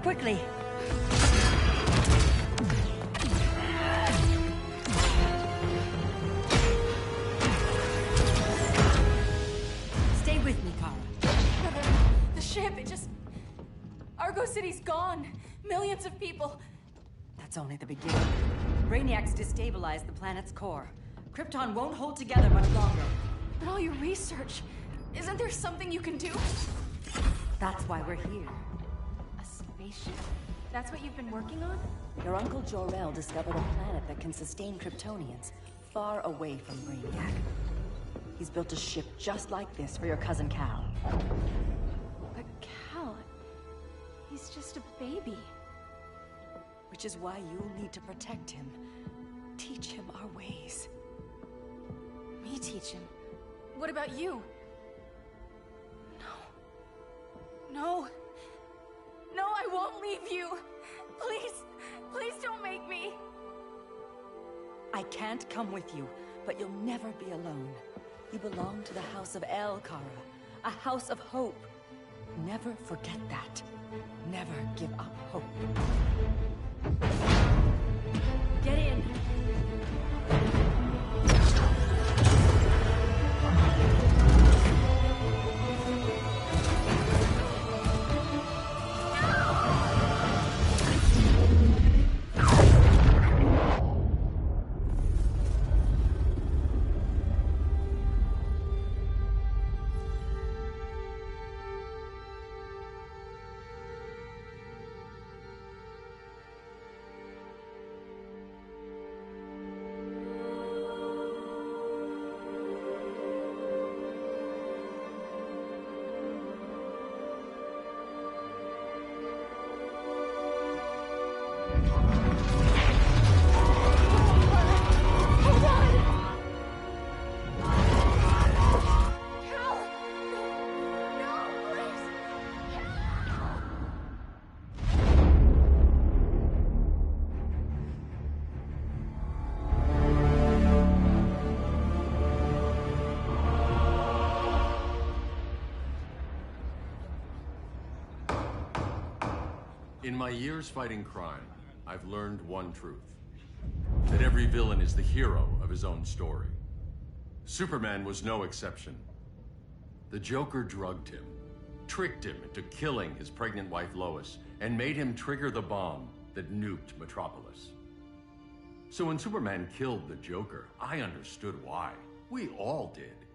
Quickly. Stay with me, Kara. Brother, the ship, Argo City's gone. Millions of people. That's only the beginning. Brainiacs destabilized the planet's core. Krypton won't hold together much longer. But all your research, isn't there something you can do? That's why we're here. A spaceship? That's what you've been working on? Your uncle Jor-El discovered a planet that can sustain Kryptonians, far away from Brainiac. He's built a ship just like this for your cousin Cal. But Cal... he's just a baby. Which is why you'll need to protect him. Teach him our ways. Me teach him? What about you? No. No, I won't leave you. Please, please don't make me. I can't come with you, but you'll never be alone. You belong to the House of El, Kara. A house of hope. Never forget that. Never give up hope. Get in. In my years fighting crime, I've learned one truth. That every villain is the hero of his own story. Superman was no exception. The Joker drugged him, tricked him into killing his pregnant wife Lois, and made him trigger the bomb that nuked Metropolis. So when Superman killed the Joker, I understood why. We all did.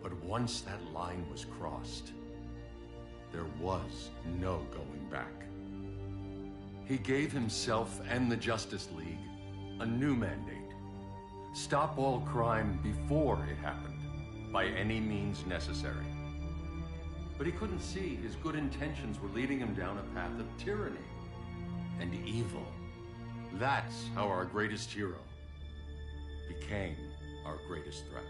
But once that line was crossed, there was no going back. He gave himself and the Justice League a new mandate. Stop all crime before it happened, by any means necessary. But he couldn't see his good intentions were leading him down a path of tyranny and evil. That's how our greatest hero became our greatest threat.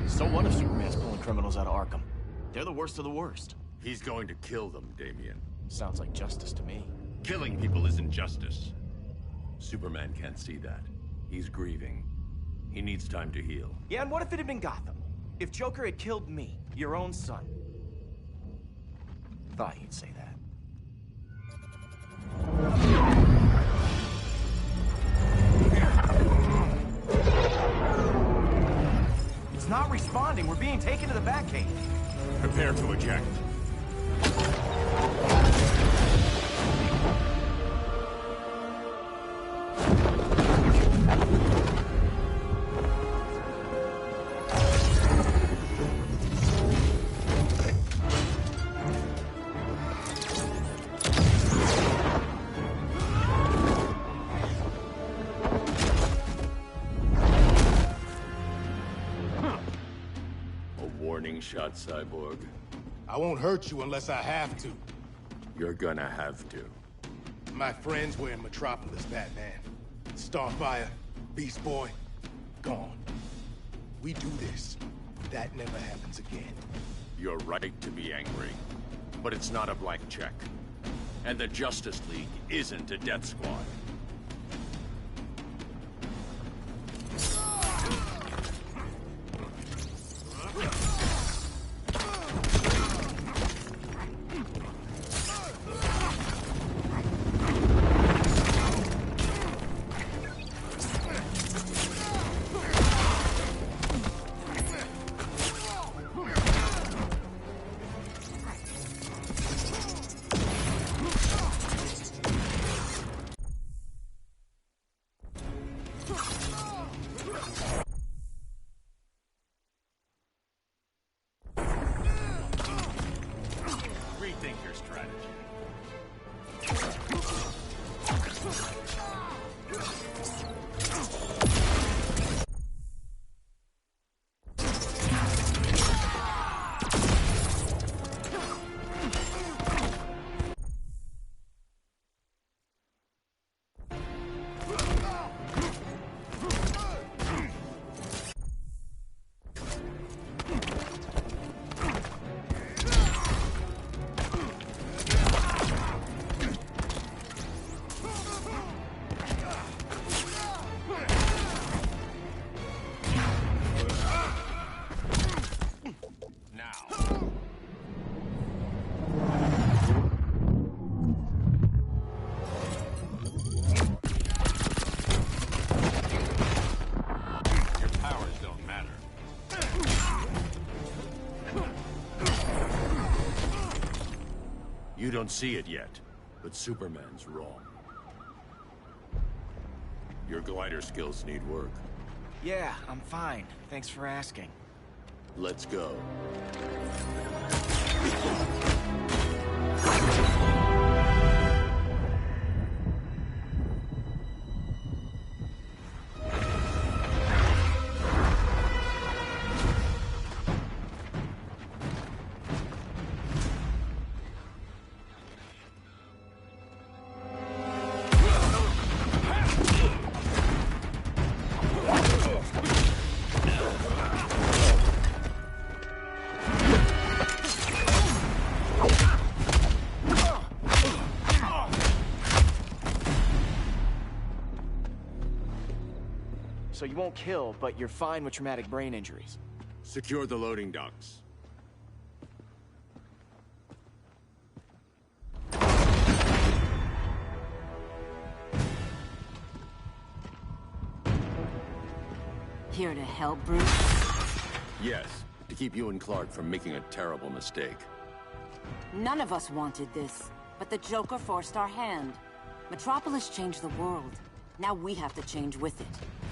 So what if Superman's pulling criminals out of Arkham? They're the worst of the worst. He's going to kill them, Damian. Sounds like justice to me. Killing people isn't justice. Superman can't see that. He's grieving. He needs time to heal. Yeah, and what if it had been Gotham? If Joker had killed me, your own son? Thought you'd say that. It's not responding. We're being taken to the Batcave. Prepare to eject. warning shot, Cyborg? I won't hurt you unless I have to. You're gonna have to. My friends were in Metropolis, Batman. Starfire, Beast Boy, gone. We do this. That never happens again. You're right to be angry. But it's not a blank check. And the Justice League isn't a death squad. Rethink your strategy. You don't see it yet, but Superman's wrong. Your glider skills need work. Yeah, I'm fine. Thanks for asking. Let's go. So you won't kill, but you're fine with traumatic brain injuries. Secure the loading docks. Here to help, Bruce? Yes, to keep you and Clark from making a terrible mistake. None of us wanted this, but the Joker forced our hand. Metropolis changed the world. Now we have to change with it.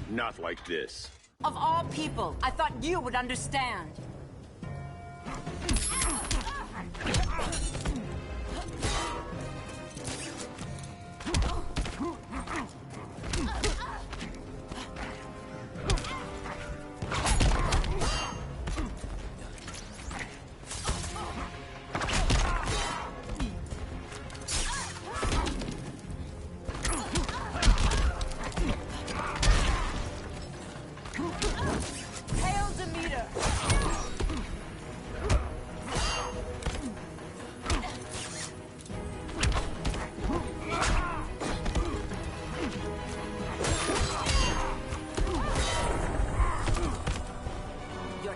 Not like this. Of all people, I thought you would understand.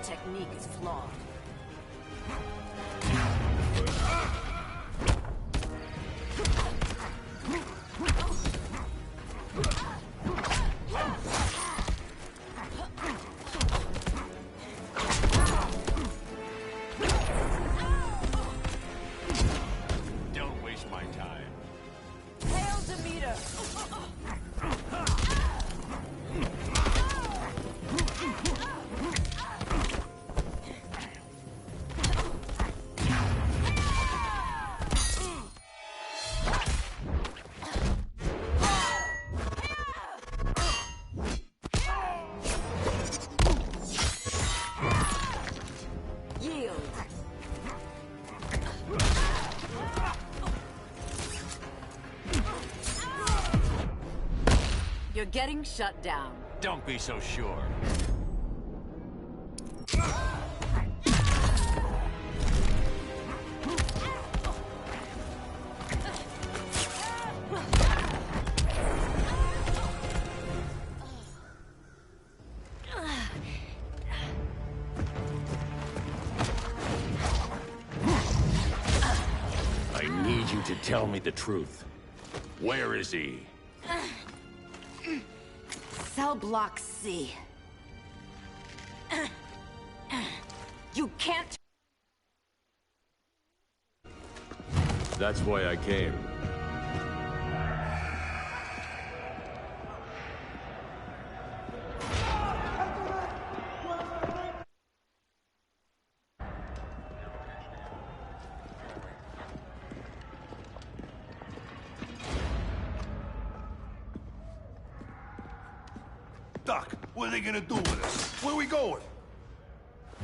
Technique is flawed. Don't waste my time. Hail Demeter! You're getting shut down. Don't be so sure. I need you to tell me the truth. Where is he? Cell block C. You can't... That's why I came. Doc, what are they gonna do with us? Where we going?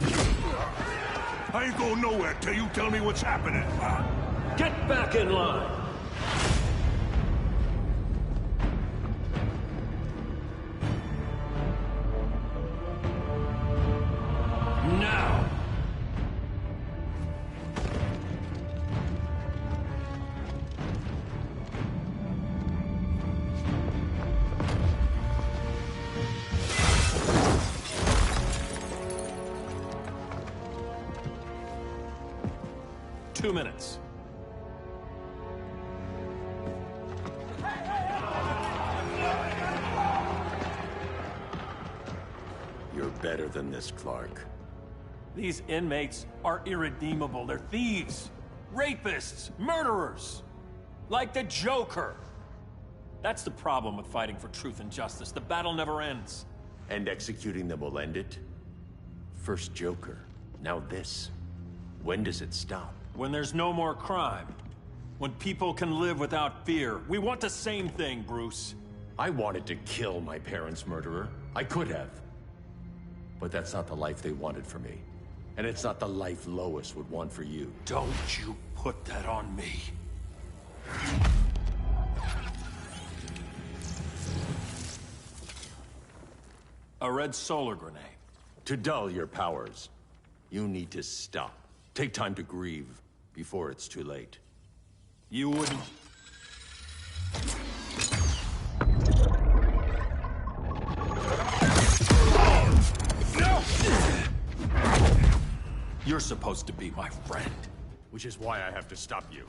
I ain't going nowhere till you tell me what's happening. Get back in line! Now! Two minutes. You're better than this, Clark. These inmates are irredeemable. They're thieves, rapists, murderers. Like the Joker. That's the problem with fighting for truth and justice. The battle never ends. And executing them will end it? First Joker, now this. When does it stop? When there's no more crime. When people can live without fear. We want the same thing, Bruce. I wanted to kill my parents' murderer. I could have. But that's not the life they wanted for me. And it's not the life Lois would want for you. Don't you put that on me. A red solar grenade. To dull your powers, you need to stop. Take time to grieve before it's too late. You wouldn't... You're supposed to be my friend. Which is why I have to stop you.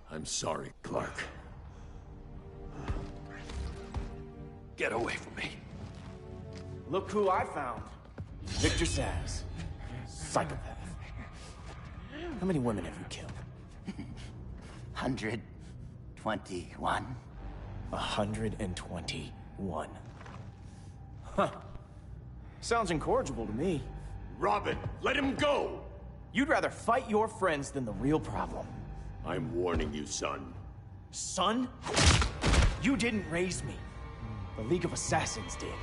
I'm sorry, Clark. Get away from me. Look who I found. Victor Saz. Psychopath. How many women have you killed? 121. 121. Huh. Sounds incorrigible to me. Robin, let him go! You'd rather fight your friends than the real problem. I'm warning you, son. Son? You didn't raise me. The League of Assassins did.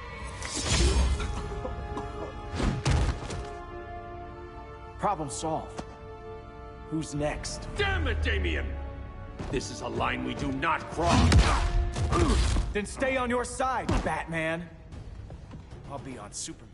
Problem solved. Who's next? Damn it, Damien! This is a line we do not cross. Then stay on your side, Batman. I'll be on Superman's.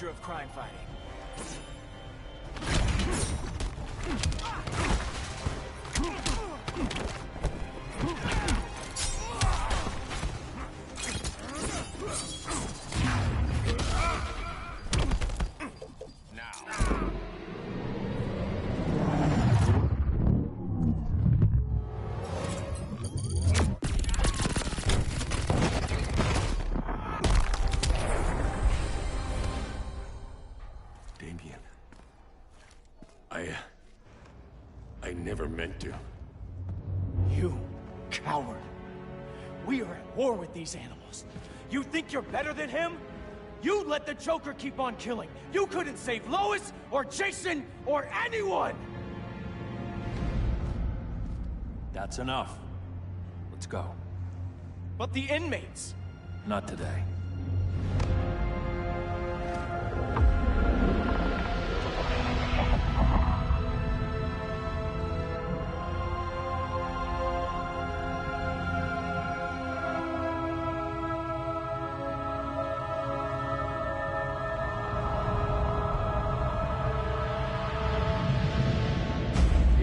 Of crime fighting. I never meant to. You coward. We are at war with these animals. You think you're better than him? You let the Joker keep on killing. You couldn't save Lois, or Jason, or anyone! That's enough. Let's go. But the inmates! Not today.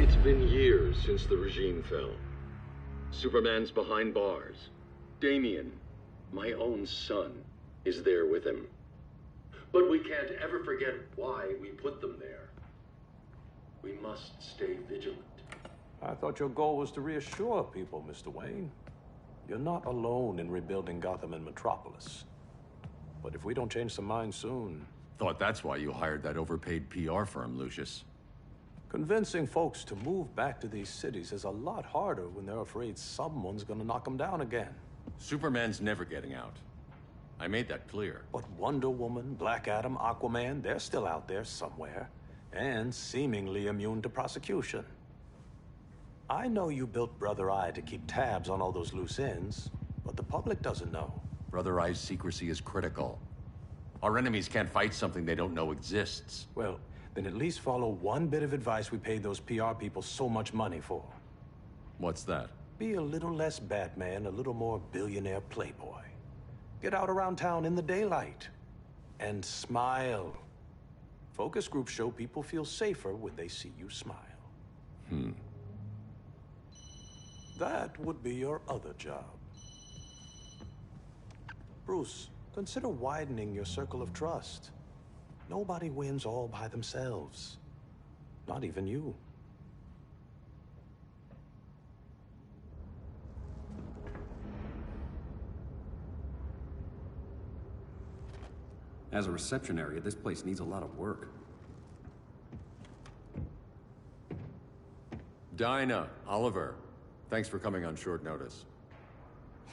It's been years since the regime fell. Superman's behind bars. Damien, my own son, is there with him. But we can't ever forget why we put them there. We must stay vigilant. I thought your goal was to reassure people, Mr. Wayne. You're not alone in rebuilding Gotham and Metropolis. But if we don't change some minds soon... Thought that's why you hired that overpaid PR firm, Lucius. Convincing folks to move back to these cities is a lot harder when they're afraid someone's gonna knock them down again. Superman's never getting out. I made that clear. But Wonder Woman, Black Adam, Aquaman, they're still out there somewhere. And seemingly immune to prosecution. I know you built Brother Eye to keep tabs on all those loose ends, but the public doesn't know. Brother Eye's secrecy is critical. Our enemies can't fight something they don't know exists. Well, then at least follow one bit of advice we paid those PR people so much money for. What's that? Be a little less Batman, a little more billionaire playboy. Get out around town in the daylight. And smile. Focus groups show people feel safer when they see you smile. That would be your other job. Bruce, consider widening your circle of trust. Nobody wins all by themselves. Not even you. As a reception area, this place needs a lot of work. Dinah, Oliver, thanks for coming on short notice.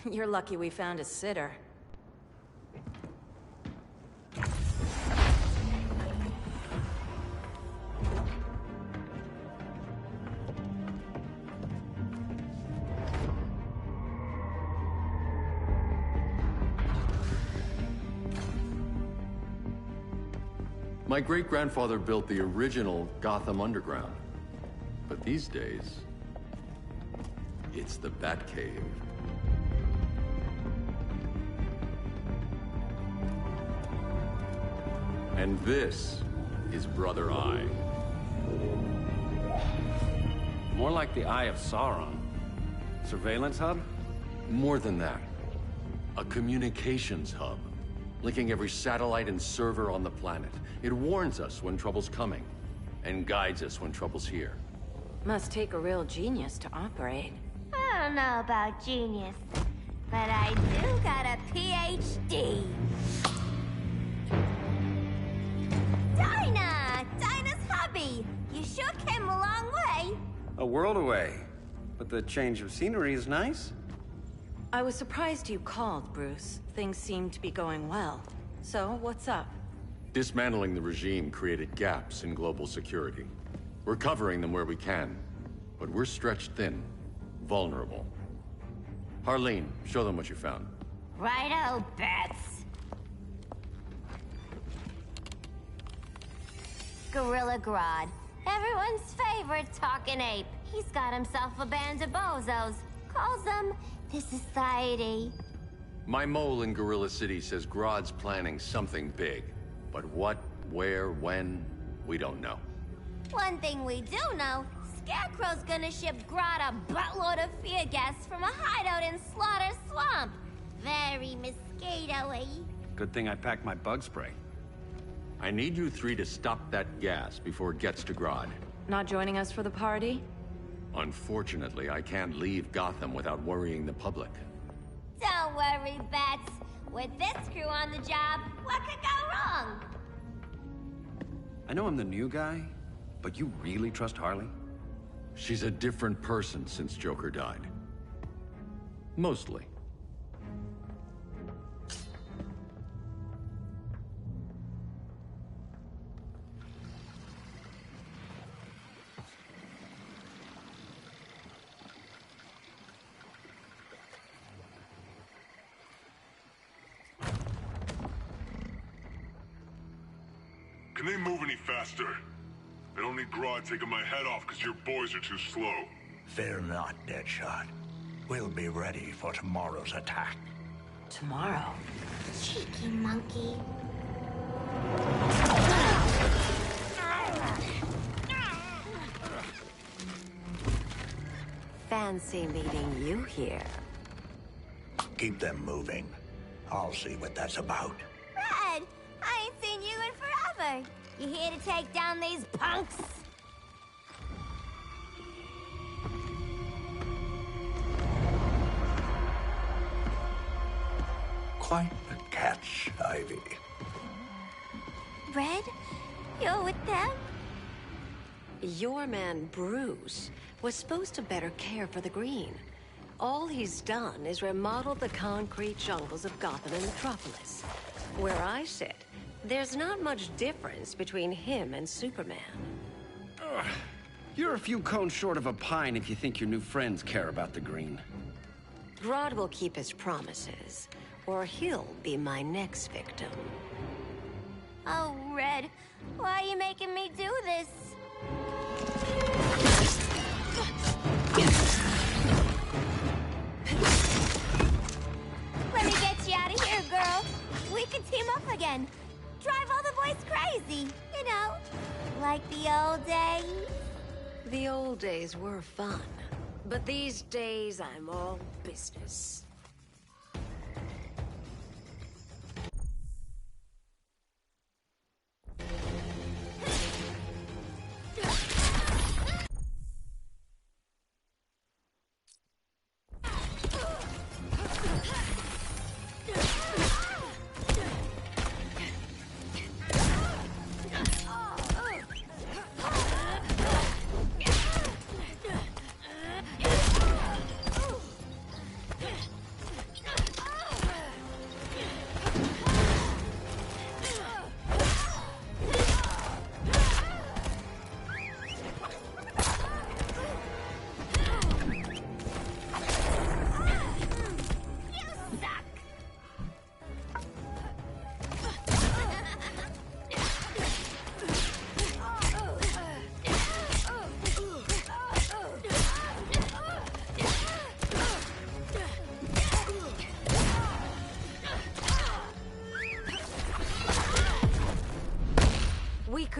You're lucky we found a sitter. My great-grandfather built the original Gotham Underground. But these days, it's the Batcave. And this is Brother Eye. More like the Eye of Sauron. Surveillance hub? More than that. A communications hub, linking every satellite and server on the planet. It warns us when trouble's coming, and guides us when trouble's here. Must take a real genius to operate. I don't know about genius, but I do got a PhD. Dinah's hubby! You sure came a long way. A world away. But the change of scenery is nice. I was surprised you called, Bruce. Things seem to be going well. So, what's up? Dismantling the regime created gaps in global security. We're covering them where we can, but we're stretched thin, vulnerable. Harleen, show them what you found. Righto, Bets. Gorilla Grodd. Everyone's favorite talking ape. He's got himself a band of bozos. Calls them the Society. My mole in Gorilla City says Grodd's planning something big. But what, where, when, we don't know. One thing we do know, Scarecrow's gonna ship Grodd a buttload of fear gas from a hideout in Slaughter Swamp. Very mosquito-y. Good thing I packed my bug spray. I need you three to stop that gas before it gets to Grodd. Not joining us for the party? Unfortunately, I can't leave Gotham without worrying the public. Don't worry, Bats. With this crew on the job, what could go wrong? I know I'm the new guy, but you really trust Harley? She's a different person since Joker died. Mostly. Can they move any faster? I don't need Grodd taking my head off because your boys are too slow. Fear not, Deadshot. We'll be ready for tomorrow's attack. Tomorrow? Cheeky monkey. Fancy meeting you here. Keep them moving. I'll see what that's about. Red, I ain't seen you in forever. You here to take down these punks? Quite the catch, Ivy. Red, you're with them? Your man, Bruce, was supposed to better care for the Green. All he's done is remodel the concrete jungles of Gotham and Metropolis. Where I sit, there's not much difference between him and Superman. You're a few cones short of a pine if you think your new friends care about the Green. Grodd will keep his promises, or he'll be my next victim. Oh, Red, why are you making me do this? Let me get you out of here, girl. We can team up again. Drive all the boys crazy, you know, like the old days. The old days were fun, but these days I'm all business.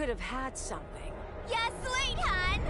could have had something. Yeah, sweet, hon!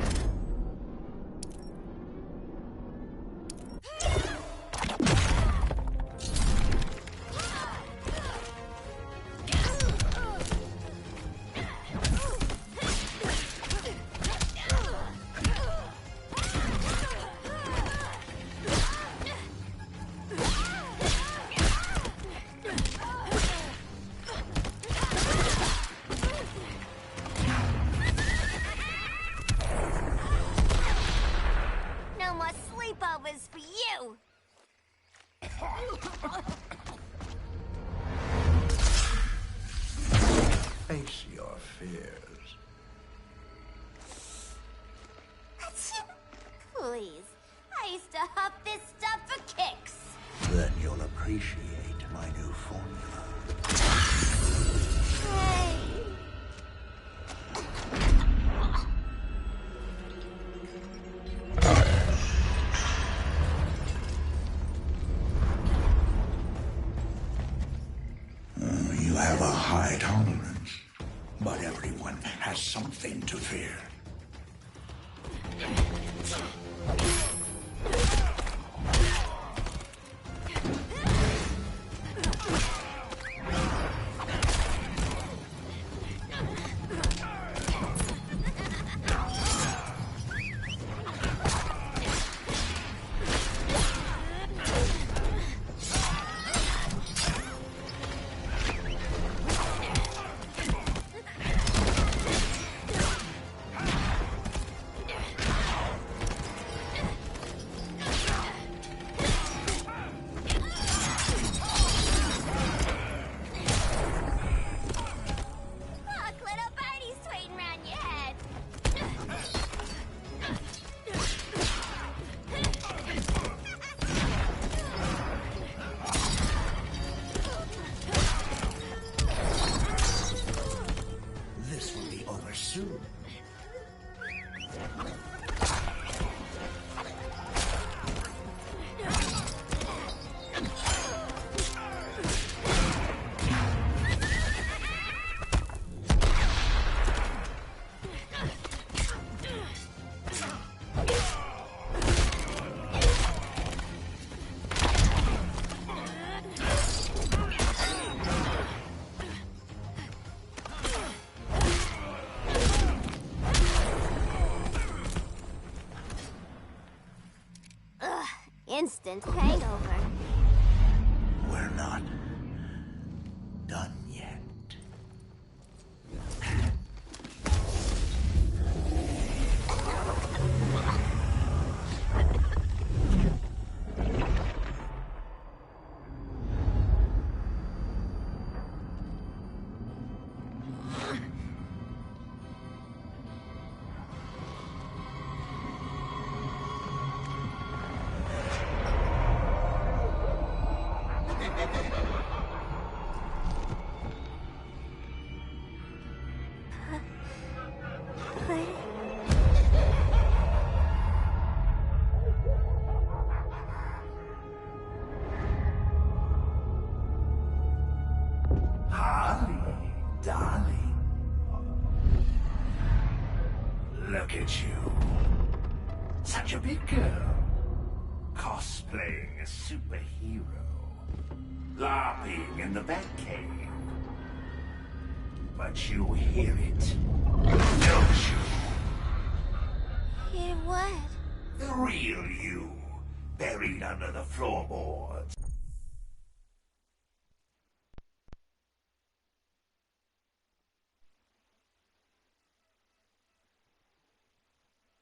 No more sleepovers for you! Face your fears. Please, I used to huff this stuff for kicks. Then you'll appreciate my new formula. Hey. You have a high tolerance, but everyone has something to fear. Look, little birdie's sweating around your head. This will be over soon. Ugh, instant hangover. We're not done yet. Holly, darling. Look at you. Such a big girl. Cosplaying a superhero. LARPing in the Batcave. But you hear it, don't you? Hear what? The real you, buried under the floorboards.